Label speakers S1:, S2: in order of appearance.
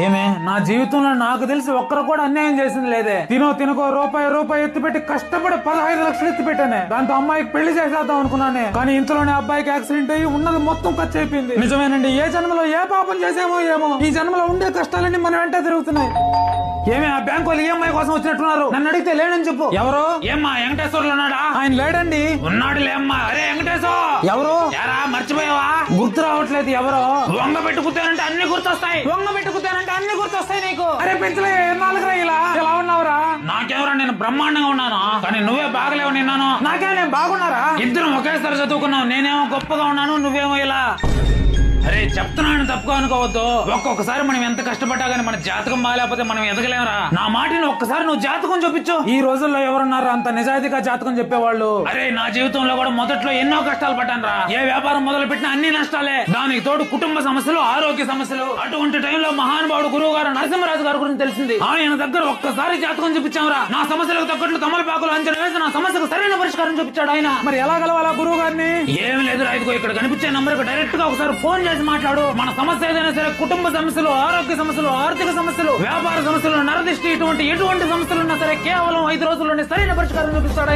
S1: ఏమే నా జీవితంలో నాకు తెలిసి ఒక్కరు కూడా అన్యాయం చేసింది లేదే. తినకో రూపాయి ఎత్తి పెట్టి కష్టపడి 15 లక్షలు ఎత్తి పెట్టానే. దాంతో అమ్మాయికి పెళ్లి చేసేద్దాం అనుకున్నానే. కానీ ఇంతలోనే అబ్బాయికి యాక్సిడెంట్ అయ్యి ఉన్నది మొత్తం ఖర్చు అయిపోయింది. నిజమేనండి, ఏ జన్మలో ఏ పాపం చేసేమో ఏమో ఈ జన్మలో ఉండే కష్టాలన్నీ మన వెంట తిరుగుతున్నాయి. ఏమే ఆ బ్యాంకు వాళ్ళు ఈఎంఐ కోసం వచ్చినట్టున్నారు. నన్ను అడిగితే లేడని చెప్పు. ఎవరు? ఏమ్మా వెంకటేశ్వర్లు ఉన్నాడా? ఆయన లేడండి. ఉన్నాడు లేమ్మా. అరే వెంకటేశ్వర ఎవరు? ఎరా మర్చిపోయావా? గుర్తు రావట్లేదు. ఎవరో వంగ పెట్టుకుతానంటే అన్ని గుర్తొస్తాయి. వంగ పెట్టుకుతానంటే అన్ని గుర్తొస్తాయి నీకు. అరే పెంచలే 4 ఇలా ఎలా ఉన్నావురా? నాకెవరా, నేను బ్రహ్మాండంగా ఉన్నాను. కానీ నువ్వే బాగలేవు. నిన్నాను నాకే నేను బాగున్నారా? ఇద్దరం ఒకేసారి చదువుకున్నావు. నేనేమో గొప్పగా ఉన్నాను, నువ్వేమో ఇలా. అరే చెప్తున్నాను తప్పుగా అనుకోవద్దు. ఒక్కొక్కసారి మనం ఎంత కష్టపడ్డా గానీ మన జాతకం బాగాలేకపోతే మనం ఎదగలేమరా. నా మాటిని ఒక్కసారి నువ్వు జాతకం చూపించు. ఈ రోజుల్లో ఎవరున్నారు అంత నిజాయితీగా జాతకం చెప్పేవాళ్ళు? అరే నా జీవితంలో కూడా మొదట్లో ఎన్నో కష్టాలు పడ్డాను రా. ఏ వ్యాపారం మొదలు పెట్టినా అన్ని నష్టాలే. దానికి తోడు కుటుంబ సమస్యలు, ఆరోగ్య సమస్యలు. అటువంటి టైంలో మహానుభావుడు గురువు గారు నరసింహరాజు గారి గురించి తెలిసింది. ఆయన దగ్గర ఒక్కసారి జాతకం చూపించాంరా. నా సమస్యలకు తగ్గట్లు తమలపాకులు అంచనా వేసి నా సమస్యకు సరైన పరిష్కారం చూపించాడు ఆయన. మరి ఎలా కలవాలా గురువు గారిని? ఏమి లేదు రైతుకో, ఇక్కడ కనిపించే నంబర్ కు డైరెక్ట్ గా ఒకసారి ఫోన్ చేసి మాట్లాడు. మన సమస్య ఏదైనా సరే, కుటుంబ సమస్యలు, ఆరోగ్య సమస్యలు, ఆర్థిక సమస్యలు, వ్యాపార సమస్యలు, నరదిష్టి, ఎటువంటి సమస్యలు ఉన్నా సరే కేవలం 5 రోజుల్లోనే సరైన పరిష్కారం చూపిస్తాడు.